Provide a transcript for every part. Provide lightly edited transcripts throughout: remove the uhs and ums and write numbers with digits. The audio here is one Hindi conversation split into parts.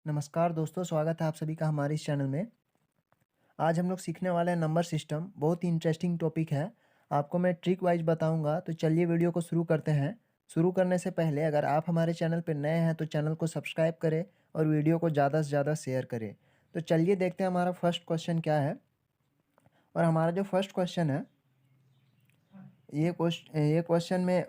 नमस्कार दोस्तों, स्वागत है आप सभी का हमारे इस चैनल में। आज हम लोग सीखने वाले हैं नंबर सिस्टम। बहुत ही इंटरेस्टिंग टॉपिक है। आपको मैं ट्रिक वाइज बताऊंगा, तो चलिए वीडियो को शुरू करते हैं। शुरू करने से पहले अगर आप हमारे चैनल पर नए हैं तो चैनल को सब्सक्राइब करें और वीडियो को ज़्यादा से ज़्यादा शेयर करें। तो चलिए देखते हैं हमारा फर्स्ट क्वेश्चन क्या है। और हमारा जो फर्स्ट क्वेश्चन है, ये क्वेश्चन में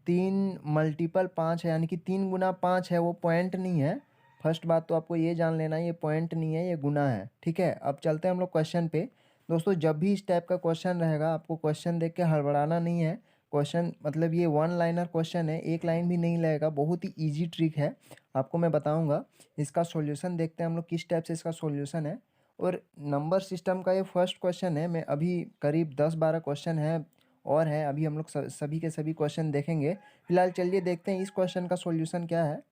1/3 मल्टीपल 5 है, यानी कि 3 गुना 5 है। वो पॉइंट नहीं है। फर्स्ट बात तो आपको ये जान लेना है, ये पॉइंट नहीं है, ये गुना है। ठीक है, अब चलते हैं हम लोग क्वेश्चन पे। दोस्तों, जब भी इस टाइप का क्वेश्चन रहेगा, आपको क्वेश्चन देख के हड़बड़ाना नहीं है। क्वेश्चन मतलब ये वन लाइनर क्वेश्चन है, एक लाइन भी नहीं लगेगा। बहुत ही ईजी ट्रिक है, आपको मैं बताऊँगा। इसका सॉल्यूशन देखते हैं हम लोग, किस टाइप से इसका सॉल्यूशन है। और नंबर सिस्टम का ये फर्स्ट क्वेश्चन है। मैं अभी करीब 10-12 क्वेश्चन है और है, अभी हम लोग सभी के सभी क्वेश्चन देखेंगे। फिलहाल चलिए देखते हैं इस क्वेश्चन का सॉल्यूशन क्या है।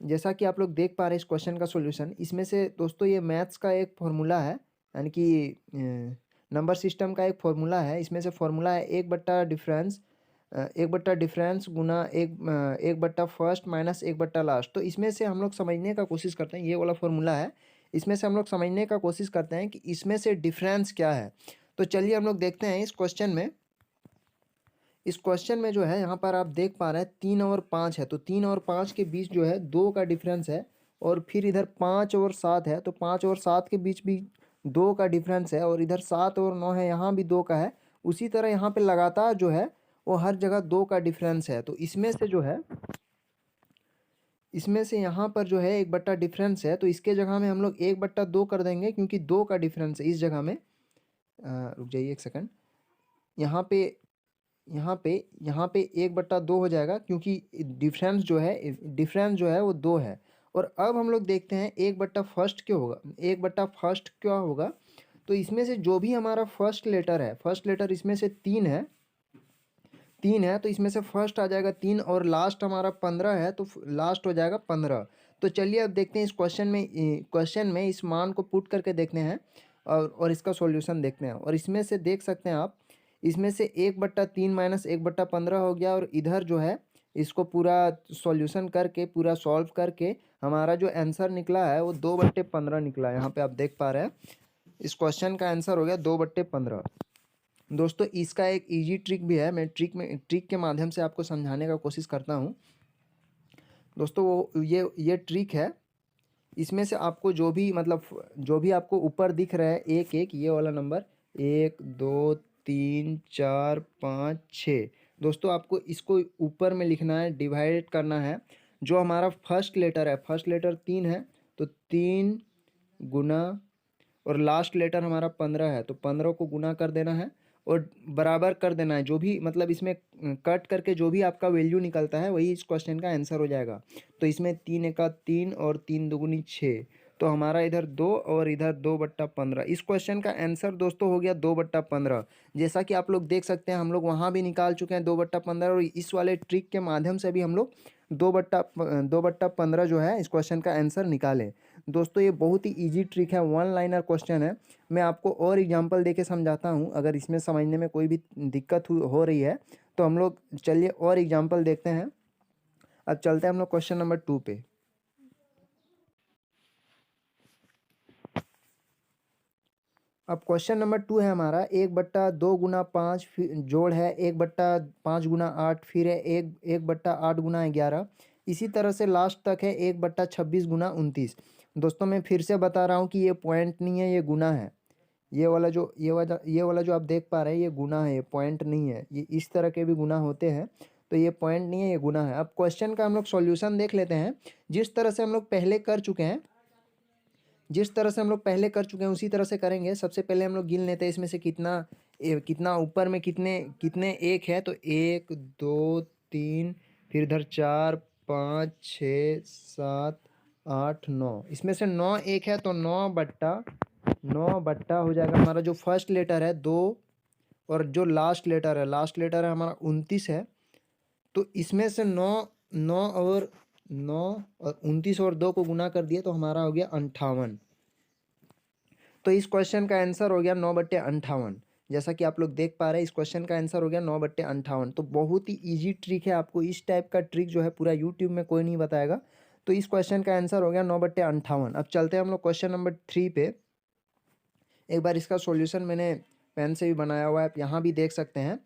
जैसा कि आप लोग देख पा रहे हैं इस क्वेश्चन का सॉल्यूशन, इसमें से दोस्तों ये मैथ्स का एक फॉर्मूला है, यानी कि नंबर सिस्टम का एक फॉर्मूला है। इसमें से फॉर्मूला है 1/डिफरेंस गुना 1/फर्स्ट माइनस 1/लास्ट। तो इसमें से हम लोग समझने का कोशिश करते हैं, ये वाला फॉर्मूला है। इसमें से हम लोग समझने का कोशिश करते हैं कि इसमें से डिफरेंस क्या है। तो चलिए हम लोग देखते हैं इस क्वेश्चन में जो है, यहाँ पर आप देख पा रहे हैं 3 और 5 है। तो 3 और 5 के बीच जो है 2 का डिफरेंस है। और फिर इधर 5 और 7 है, तो 5 और 7 के बीच भी 2 का डिफरेंस है। और इधर 7 और 9 है, यहाँ भी 2 का है। उसी तरह यहाँ पे लगातार जो है वो हर जगह 2 का डिफरेंस है। तो इसमें से जो है, इसमें से यहाँ पर जो है 1 बट्टा डिफरेंस है, तो इसके जगह में हम लोग 1/2 कर देंगे, क्योंकि 2 का डिफरेंस है इस जगह में। रुक जाइए एक सेकंड। यहाँ पे यहाँ पे 1/2 हो जाएगा, क्योंकि डिफरेंस जो है वो 2 है। और अब हम लोग देखते हैं 1/फर्स्ट क्यों होगा, 1/फर्स्ट क्या होगा। तो इसमें से जो भी हमारा फर्स्ट लेटर है, फर्स्ट लेटर इसमें से 3 है, तो इसमें से फर्स्ट आ जाएगा 3। और लास्ट हमारा 15 है, तो लास्ट हो जाएगा 15। तो चलिए अब देखते हैं इस क्वेश्चन में इस मान को पुट करके देखते हैं और इसका सॉल्यूशन देखते हैं। और इसमें से देख सकते हैं आप, इसमें से 1/3 माइनस 1/15 हो गया। और इधर जो है इसको पूरा सॉल्यूशन करके, पूरा सॉल्व करके हमारा जो आंसर निकला है वो 2/15 निकला है। यहाँ पे आप देख पा रहे हैं इस क्वेश्चन का आंसर हो गया 2/15। दोस्तों, इसका एक इजी ट्रिक भी है, मैं ट्रिक के माध्यम से आपको समझाने का कोशिश करता हूँ। दोस्तों, वो ये ट्रिक है। इसमें से आपको जो भी जो भी आपको ऊपर दिख रहा है एक एक, ये वाला नंबर 1 2 3 4 5 6, दोस्तों आपको इसको ऊपर में लिखना है, डिवाइड करना है। जो हमारा फर्स्ट लेटर है, फर्स्ट लेटर 3 है, तो 3 गुना, और लास्ट लेटर हमारा 15 है, तो 15 को गुना कर देना है और बराबर कर देना है। जो भी इसमें कट करके जो भी आपका वैल्यू निकलता है वही इस क्वेश्चन का आंसर हो जाएगा। तो इसमें 3 एका 3 और 3 दुगुनी 6, तो हमारा इधर 2 और इधर 2/15। इस क्वेश्चन का आंसर दोस्तों हो गया 2/15। जैसा कि आप लोग देख सकते हैं, हम लोग वहाँ भी निकाल चुके हैं 2/15, और इस वाले ट्रिक के माध्यम से भी हम लोग 2/15 जो है इस क्वेश्चन का आंसर निकालें। दोस्तों, ये बहुत ही इजी ट्रिक है, वन लाइनर क्वेश्चन है। मैं आपको और एग्जांपल देके समझाता हूँ, अगर इसमें समझने में कोई भी दिक्कत हो रही है तो हम लोग चलिए और एग्जांपल देखते हैं। अब चलते हैं हम लोग क्वेश्चन नंबर 2 पे। अब क्वेश्चन नंबर 2 है हमारा 1/2 गुना 5 जोड़ है 1/5 गुना 8, फिर है 1/8 गुना 11। इसी तरह से लास्ट तक है 1/26 गुना 29। दोस्तों, मैं फिर से बता रहा हूँ कि ये पॉइंट नहीं है, ये गुना है। ये वाला जो आप देख पा रहे हैं, ये गुना है, ये पॉइंट नहीं है। ये इस तरह के भी गुना होते हैं, तो ये पॉइंट नहीं है, ये गुना है। अब क्वेश्चन का हम लोग सॉल्यूशन देख लेते हैं। जिस तरह से हम लोग पहले कर चुके हैं उसी तरह से करेंगे। सबसे पहले हम लोग गिन लेते हैं इसमें से कितना ऊपर में कितने कितने एक है। तो 1 2 3, फिर इधर 4 5 6 7 8 9, इसमें से 9 एक है, तो 9 बट्टा हो जाएगा। हमारा जो फर्स्ट लेटर है 2, और जो लास्ट लेटर है हमारा 29 है। तो इसमें से 29 और 2 को गुना कर दिए, तो हमारा हो गया 58। तो इस क्वेश्चन का आंसर हो गया 9/58। जैसा कि आप लोग देख पा रहे हैं इस क्वेश्चन का आंसर हो गया 9/58। तो बहुत ही ईजी ट्रिक है, आपको इस टाइप का ट्रिक जो है पूरा यूट्यूब में कोई नहीं बताएगा। तो इस क्वेश्चन का आंसर हो गया 9/58। अब चलते हैं हम लोग क्वेश्चन नंबर 3 पे। एक बार इसका सॉल्यूशन मैंने पेन से भी बनाया हुआ है, आप यहाँ भी देख सकते हैं।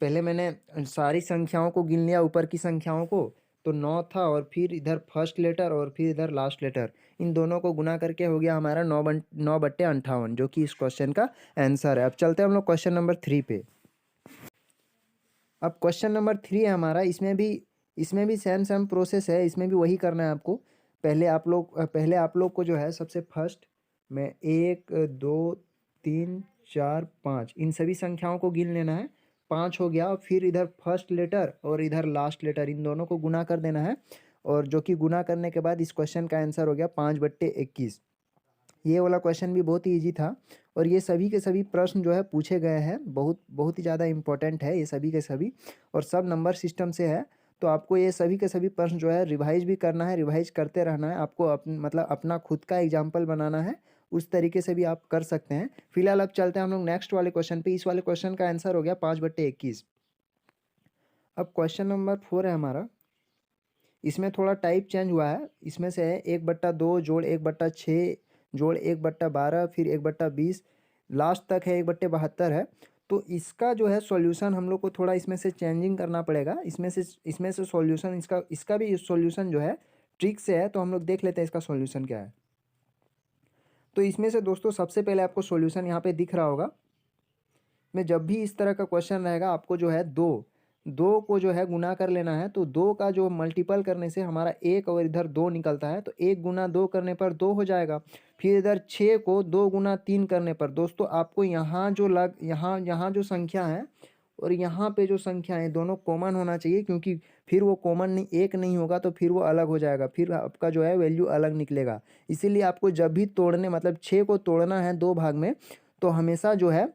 पहले मैंने सारी संख्याओं को गिन लिया, ऊपर की संख्याओं को, तो 9 था, और फिर इधर फर्स्ट लेटर और फिर इधर लास्ट लेटर, इन दोनों को गुना करके हो गया हमारा 9/58, जो कि इस क्वेश्चन का आंसर है। अब चलते हैं हम लोग क्वेश्चन नंबर 3 पे। अब क्वेश्चन नंबर 3 है हमारा, इसमें भी सेम प्रोसेस है, इसमें भी वही करना है आपको। पहले आप लोग को जो है सबसे फर्स्ट में 1 2 3 4 5 इन सभी संख्याओं को गिन लेना है। 5 हो गया, फिर इधर फर्स्ट लेटर और इधर लास्ट लेटर, इन दोनों को गुना कर देना है, और जो कि गुना करने के बाद इस क्वेश्चन का आंसर हो गया 5/21। ये वाला क्वेश्चन भी बहुत ही ईजी था, और ये सभी के सभी प्रश्न जो है पूछे गए हैं, बहुत बहुत ही ज़्यादा इंपॉर्टेंट है ये सभी के सभी, और सब नंबर सिस्टम से है। तो आपको ये सभी के सभी प्रश्न जो है रिवाइज भी करना है, रिवाइज करते रहना है आपको, मतलब अपना खुद का एग्जाम्पल बनाना है, उस तरीके से भी आप कर सकते हैं। फिलहाल अब चलते हैं हम लोग नेक्स्ट वाले क्वेश्चन पे। इस वाले क्वेश्चन का आंसर हो गया 5/21। अब क्वेश्चन नंबर 4 है हमारा, इसमें थोड़ा टाइप चेंज हुआ है। इसमें से है 1/2 जोड़ 1/6 जोड़ 1/12 फिर 1/20, लास्ट तक है 1/72 है। तो इसका जो है सॉल्यूशन हम लोग को थोड़ा इसमें से चेंजिंग करना पड़ेगा। इसमें से सॉल्यूशन इसका भी सॉल्यूशन जो है ट्रिक से है, तो हम लोग देख लेते हैं इसका सॉल्यूशन क्या है। तो इसमें से दोस्तों सबसे पहले आपको सॉल्यूशन यहाँ पे दिख रहा होगा। में जब भी इस तरह का क्वेश्चन रहेगा, आपको जो है दो को जो है गुना कर लेना है। तो 2 का जो मल्टीपल करने से हमारा 1 और इधर 2 निकलता है, तो 1 गुना 2 करने पर 2 हो जाएगा। फिर इधर 6 को 2 गुना 3 करने पर दोस्तों आपको यहाँ जो संख्या है और यहाँ पे जो संख्या है दोनों कॉमन होना चाहिए, क्योंकि फिर वो कॉमन नहीं, एक नहीं होगा तो फिर वो अलग हो जाएगा, फिर आपका जो है वैल्यू अलग निकलेगा। इसीलिए आपको जब भी तोड़ने, मतलब 6 को तोड़ना है 2 भाग में, तो हमेशा जो है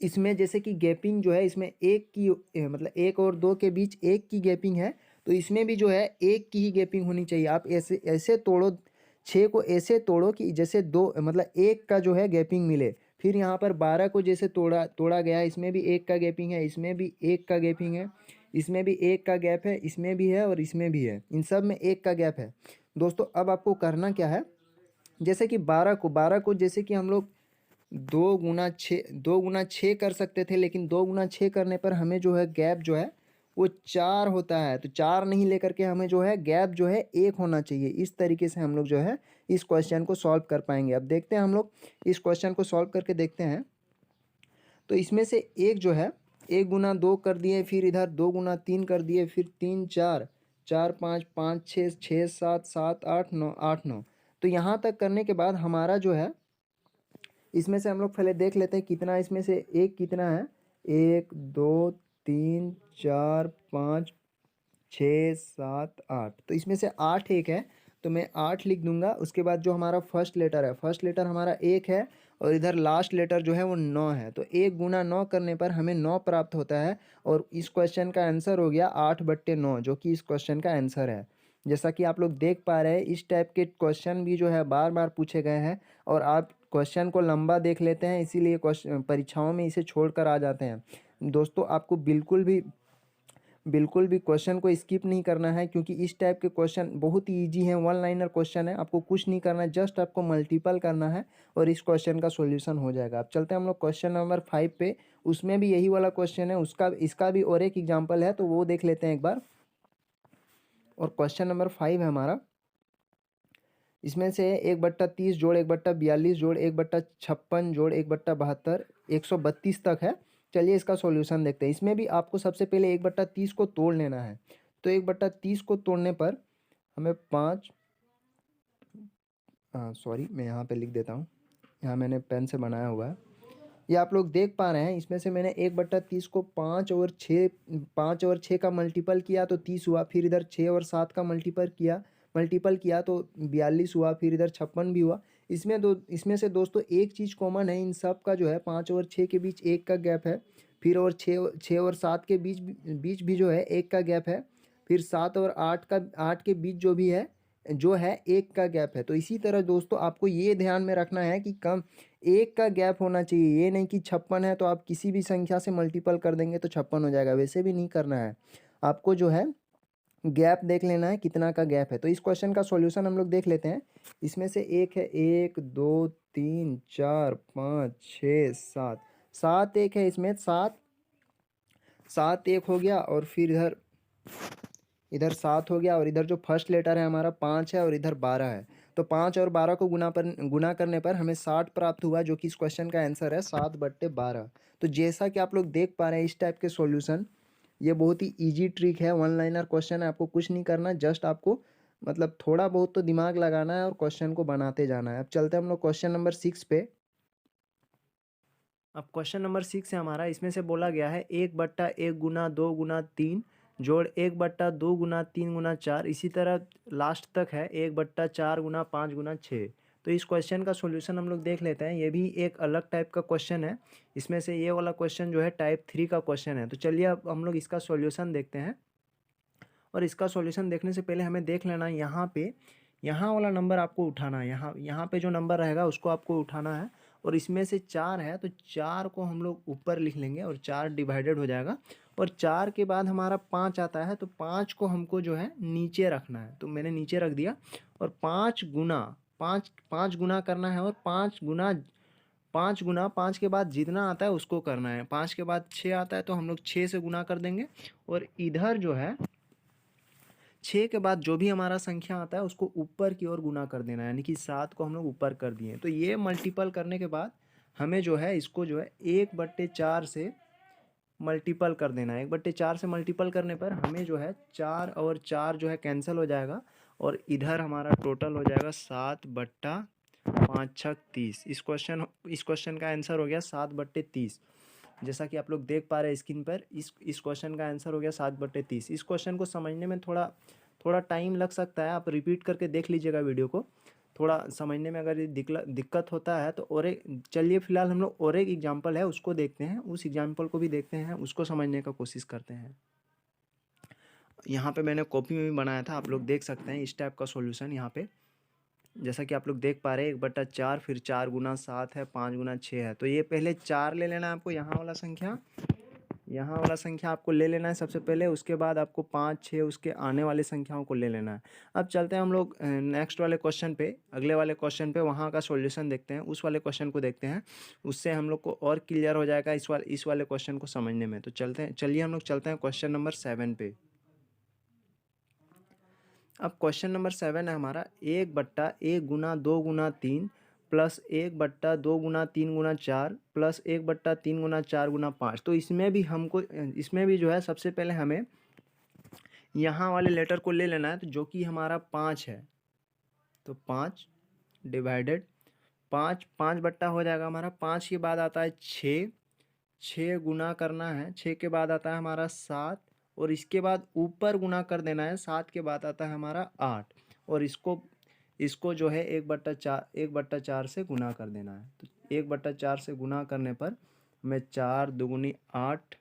इसमें जैसे कि गैपिंग जो है, इसमें एक की मतलब 1 और 2 के बीच 1 की गैपिंग है, तो इसमें भी जो है 1 की ही गैपिंग होनी चाहिए। आप ऐसे ऐसे तोड़ो, 6 को ऐसे तोड़ो कि जैसे 2 मतलब 1 का जो है गैपिंग मिले। फिर यहाँ पर 12 को जैसे तोड़ा गया है, इसमें भी 1 का गैपिंग है, इसमें भी 1 का गैपिंग है, इसमें भी 1 का गैप है, इसमें भी है और इसमें भी है, इन सब में 1 का गैप है। दोस्तों अब आपको करना क्या है, जैसे कि 12 को जैसे कि हम लोग 2 गुना 6 कर सकते थे, लेकिन 2 गुना 6 करने पर हमें जो है गैप जो है वो 4 होता है। तो 4 नहीं लेकर के हमें जो है गैप जो है 1 होना चाहिए। इस तरीके से हम लोग जो है इस क्वेश्चन को सॉल्व कर पाएंगे। अब देखते हैं हम लोग इस क्वेश्चन को सॉल्व करके देखते हैं। तो इसमें से एक जो है 1 गुना 2 कर दिए, फिर इधर 2 गुना 3 कर दिए, फिर 3 4 4 5 5 6 6 7 7 8 9 8 9। तो यहाँ तक करने के बाद हमारा जो है, इसमें से हम लोग पहले देख लेते हैं कितना, इसमें से एक कितना है, 1 2 3 4 5 6 7 8। तो इसमें से 8 एक है, तो मैं 8 लिख दूंगा। उसके बाद जो हमारा फर्स्ट लेटर है, फर्स्ट लेटर हमारा 1 है, और इधर लास्ट लेटर जो है वो 9 है। तो 1 गुना 9 करने पर हमें 9 प्राप्त होता है, और इस क्वेश्चन का आंसर हो गया 8/9, जो कि इस क्वेश्चन का आंसर है। जैसा कि आप लोग देख पा रहे हैं, इस टाइप के क्वेश्चन भी जो है बार बार पूछे गए हैं, और आप क्वेश्चन को लंबा देख लेते हैं, इसीलिए क्वेश्चन परीक्षाओं में इसे छोड़कर आ जाते हैं। दोस्तों आपको बिल्कुल भी क्वेश्चन को स्किप नहीं करना है, क्योंकि इस टाइप के क्वेश्चन बहुत ही ईजी है, 1 लाइनर क्वेश्चन है। आपको कुछ नहीं करना है, जस्ट आपको मल्टीपल करना है और इस क्वेश्चन का सॉल्यूशन हो जाएगा। अब चलते हैं हम लोग क्वेश्चन नंबर 5 पे। उसमें भी यही वाला क्वेश्चन है, इसका भी और एक एग्जाम्पल है, तो वो देख लेते हैं एक बार। और क्वेश्चन नंबर 5 है हमारा, इसमें से 1/30 जोड़ 1/42 जोड़ 1/56 जोड़ 1/72 132 तक है। चलिए इसका सॉल्यूशन देखते हैं। इसमें भी आपको सबसे पहले 1/30 को तोड़ लेना है। तो 1/30 को तोड़ने पर हमें 5, सॉरी मैं यहाँ पे लिख देता हूँ, यहाँ मैंने पेन से बनाया हुआ है। ये आप लोग देख पा रहे हैं, इसमें से मैंने 1/30 को 5 और 6 का मल्टीपल किया तो 30 हुआ, फिर इधर 6 और 7 का मल्टीपल किया तो 42 हुआ, फिर इधर 56 भी हुआ। इसमें से दोस्तों एक चीज़ कॉमन है इन सब का, जो है 5 और 6 के बीच 1 का गैप है, फिर और 6 और 7 के बीच भी जो है 1 का गैप है, फिर 7 और 8 के बीच जो है 1 का गैप है। तो इसी तरह दोस्तों आपको ये ध्यान में रखना है कि एक का गैप होना चाहिए, ये नहीं कि 56 है तो आप किसी भी संख्या से मल्टीपल कर देंगे तो 56 हो जाएगा, वैसे भी नहीं करना है। आपको जो है गैप देख लेना है, कितना का गैप है। तो इस क्वेश्चन का सॉल्यूशन हम लोग देख लेते हैं। इसमें से एक है 1 2 3 4 5 6 7, 7 एक है इसमें, 7 7 एक हो गया, और फिर इधर इधर 7 हो गया, और इधर जो फर्स्ट लेटर है हमारा 5 है, और इधर 12 है। तो 5 और 12 को गुना करने पर हमें 60 प्राप्त हुआ, जो कि इस क्वेश्चन का आंसर है 7/12। तो जैसा कि आप लोग देख पा रहे हैं इस टाइप के सॉल्यूशन, ये बहुत ही इजी ट्रिक है, वन लाइनर क्वेश्चन है। आपको कुछ नहीं करना, जस्ट आपको मतलब थोड़ा बहुत तो दिमाग लगाना है और क्वेश्चन को बनाते जाना है। अब चलते हैं हम लोग क्वेश्चन नंबर 6 पे। अब क्वेश्चन नंबर 6 है हमारा, इसमें से बोला गया है 1/1 गुना 2 गुना 3 जोड़ 1/2 गुना 3 गुना 4, इसी तरह लास्ट तक है 1/4 गुना 5 गुना 6। तो इस क्वेश्चन का सॉल्यूशन हम लोग देख लेते हैं। ये भी एक अलग टाइप का क्वेश्चन है। इसमें से ये वाला क्वेश्चन जो है टाइप 3 का क्वेश्चन है। तो चलिए अब हम लोग इसका सॉल्यूशन देखते हैं। और इसका सॉल्यूशन देखने से पहले हमें देख लेना है यहाँ पे, यहाँ वाला नंबर आपको उठाना है। यहाँ पे जो नंबर रहेगा उसको आपको उठाना है। और इसमें से 4 है तो 4 को हम लोग ऊपर लिख लेंगे, और 4 डिवाइडेड हो जाएगा। और 4 के बाद हमारा 5 आता है, तो 5 को हमको जो है नीचे रखना है, तो मैंने नीचे रख दिया। और 5 गुना करना है, और 5 के बाद जितना आता है उसको करना है। 5 के बाद 6 आता है तो हम लोग 6 से गुना कर देंगे। और इधर जो है 6 के बाद जो भी हमारा संख्या आता है उसको ऊपर की ओर गुना कर देना है, यानी कि 7 को हम लोग ऊपर कर दिए। तो ये मल्टीपल करने के बाद हमें जो है इसको जो है 1/4 से मल्टीपल कर देना है। 1/4 से मल्टीपल करने पर हमें जो है 4 और 4 जो है कैंसिल हो जाएगा, और इधर हमारा टोटल हो जाएगा 7/5 × 6 = 30। इस क्वेश्चन का आंसर हो गया 7/30। जैसा कि आप लोग देख पा रहे हैं स्क्रीन पर, इस क्वेश्चन का आंसर हो गया 7/30। इस क्वेश्चन को समझने में थोड़ा थोड़ा टाइम लग सकता है, आप रिपीट करके देख लीजिएगा वीडियो को। थोड़ा समझने में अगर ये दिक्कत होता है तो और एक, चलिए फिलहाल हम लोग और एक एग्जाम्पल है उसको देखते हैं, उस एग्जाम्पल को भी देखते हैं, उसको समझने का कोशिश करते हैं। यहाँ पे मैंने कॉपी में भी बनाया था, आप लोग देख सकते हैं इस टाइप का सॉल्यूशन। यहाँ पे जैसा कि आप लोग देख पा रहे हैं 1/4, फिर 4 गुना 7 है, 5 गुना 6 है। तो ये पहले 4 ले लेना है आपको, यहाँ वाला संख्या आपको ले लेना है सबसे पहले। उसके बाद आपको 5 6 उसके आने वाले संख्याओं को ले लेना है। अब चलते हैं हम लोग नेक्स्ट वाले क्वेश्चन पे, अगले वाले क्वेश्चन पे, वहाँ का सॉल्यूशन देखते हैं, उस वाले क्वेश्चन को देखते हैं। उससे हम लोग को और क्लियर हो जाएगा इस वाले क्वेश्चन को समझने में। तो चलिए हम लोग चलते हैं क्वेश्चन नंबर 7 पे। अब क्वेश्चन नंबर 7 है हमारा, 1/1 गुना 2 गुना 3 प्लस 1/2 गुना 3 गुना 4 प्लस 1/3 गुना 4 गुना 5। तो इसमें भी जो है सबसे पहले हमें यहाँ वाले लेटर को ले लेना है, तो जो कि हमारा 5 है। तो 5 डिवाइडेड 5 बट्टा हो जाएगा हमारा। 5 के बाद आता है 6 गुना करना है। 6 के बाद आता है हमारा 7, और इसके बाद ऊपर गुना कर देना है। 7 के बाद आता है हमारा 8, और इसको जो है 1/4 से गुना कर देना है। तो 1/4 से गुना करने पर हमें 4 दूनी 8,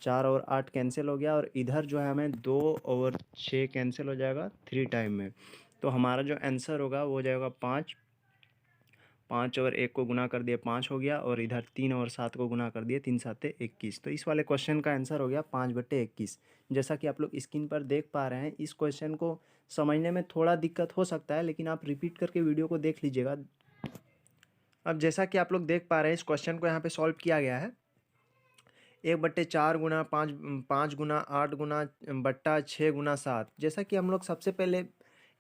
4 और 8 कैंसिल हो गया, और इधर जो है हमें 2 और 6 कैंसिल हो जाएगा 3 टाइम में। तो हमारा जो आंसर होगा वो हो जाएगा 5। 5 और 1 को गुना कर दिए 5 हो गया, और इधर 3 और 7 को गुना कर दिए 3 7 21। तो इस वाले क्वेश्चन का आंसर हो गया 5/21। जैसा कि आप लोग स्क्रीन पर देख पा रहे हैं, इस क्वेश्चन को समझने में थोड़ा दिक्कत हो सकता है, लेकिन आप रिपीट करके वीडियो को देख लीजिएगा। अब जैसा कि आप लोग देख पा रहे हैं इस क्वेश्चन को यहाँ पे सॉल्व किया गया है। 1/4 गुना 5 गुना 8 गुना बट्टा 6 गुना 7। जैसा कि हम लोग सबसे पहले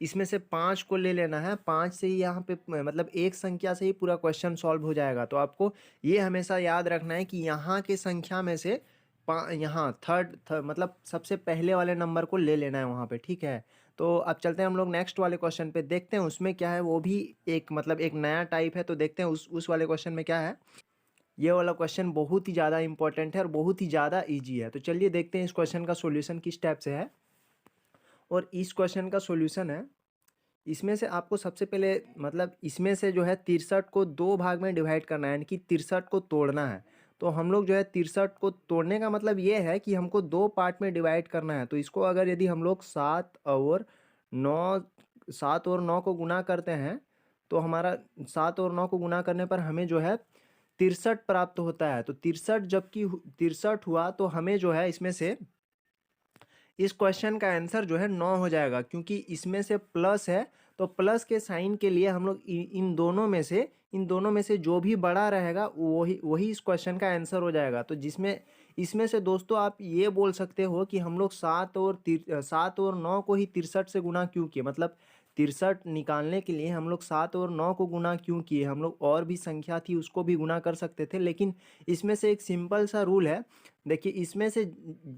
इसमें से 5 को ले लेना है। 5 से ही यहाँ पे मतलब एक संख्या से ही पूरा क्वेश्चन सॉल्व हो जाएगा। तो आपको ये हमेशा याद रखना है कि यहाँ के संख्या में से यहाँ थर्ड मतलब सबसे पहले वाले नंबर को ले लेना है वहाँ पे, ठीक है। तो अब चलते हैं हम लोग नेक्स्ट वाले क्वेश्चन पे, देखते हैं उसमें क्या है। वो भी एक मतलब एक नया टाइप है, तो देखते हैं उस वाले क्वेश्चन में क्या है। ये वाला क्वेश्चन बहुत ही ज़्यादा इंपॉर्टेंट है और बहुत ही ज़्यादा ईजी है। तो चलिए देखते हैं इस क्वेश्चन का सॉल्यूशन किस टाइप से है। और इस क्वेश्चन का सॉल्यूशन है, इसमें से आपको सबसे पहले मतलब इसमें से जो है 63 को 2 भाग में डिवाइड करना है, यानी कि 63 को तोड़ना है। तो हम लोग जो है 63 को तोड़ने का मतलब ये है कि हमको 2 पार्ट में डिवाइड करना है। तो इसको अगर यदि हम लोग 7 और 9 को गुना करते हैं तो हमारा 7 और 9 को गुना करने पर हमें जो है 63 प्राप्त होता है। तो 63 जबकि 63 हुआ तो हमें जो है इसमें से इस क्वेश्चन का आंसर जो है 9 हो जाएगा, क्योंकि इसमें से प्लस है तो प्लस के साइन के लिए हम लोग इन दोनों में से जो भी बड़ा रहेगा वही वही इस क्वेश्चन का आंसर हो जाएगा। तो जिसमें इसमें से दोस्तों आप ये बोल सकते हो कि हम लोग 7 और 9 को ही 63 से गुना क्यों किए, मतलब 63 निकालने के लिए हम लोग 7 और 9 को गुना क्यों किए। हम लोग और भी संख्या थी उसको भी गुना कर सकते थे, लेकिन इसमें से एक सिंपल सा रूल है। देखिए इसमें से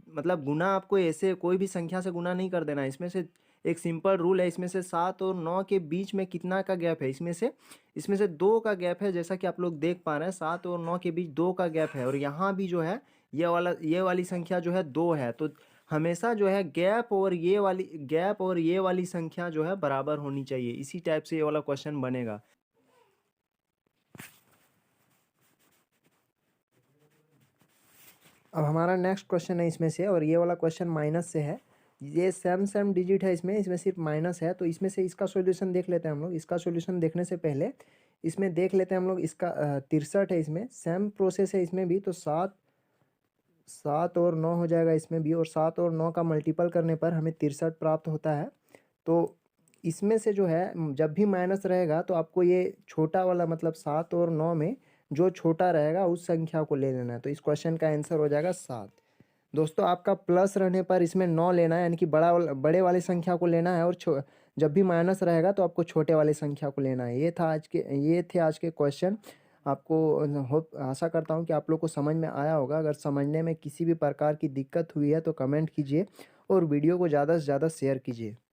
मतलब गुना आपको ऐसे कोई भी संख्या से गुना नहीं कर देना है। इसमें से एक सिंपल रूल है, इसमें से 7 और 9 के बीच में कितना का गैप है, इसमें से 2 का गैप है। जैसा कि आप लोग देख पा रहे हैं 7 और 9 के बीच 2 का गैप है, और यहाँ भी जो है ये वाली संख्या जो है 2 है। तो हमेशा जो है गैप और ये वाली संख्या जो है बराबर होनी चाहिए। इसी टाइप से ये वाला क्वेश्चन बनेगा। अब हमारा नेक्स्ट क्वेश्चन है इसमें से, और ये वाला क्वेश्चन माइनस से है। ये सेम डिजिट है, इसमें सिर्फ माइनस है। तो इसमें से इसका सॉल्यूशन देख लेते हैं हम लोग। इसका सॉल्यूशन देखने से पहले इसमें देख लेते हैं हम लोग इसका 63 है, इसमें सेम प्रोसेस है इसमें भी। तो 7 और 9 हो जाएगा इसमें भी, और 7 और 9 का मल्टीपल करने पर हमें 63 प्राप्त होता है। तो इसमें से जो है जब भी माइनस रहेगा तो आपको ये छोटा वाला मतलब 7 और 9 में जो छोटा रहेगा उस संख्या को ले लेना है। तो इस क्वेश्चन का आंसर हो जाएगा 7। दोस्तों आपका प्लस रहने पर इसमें 9 लेना है, यानी कि बड़े वाली संख्या को लेना है, और जब भी माइनस रहेगा तो आपको छोटे वाली संख्या को लेना है। ये थे आज के क्वेश्चन। आपको होप आशा करता हूँ कि आप लोग को समझ में आया होगा। अगर समझने में किसी भी प्रकार की दिक्कत हुई है तो कमेंट कीजिए, और वीडियो को ज़्यादा से ज़्यादा शेयर कीजिए।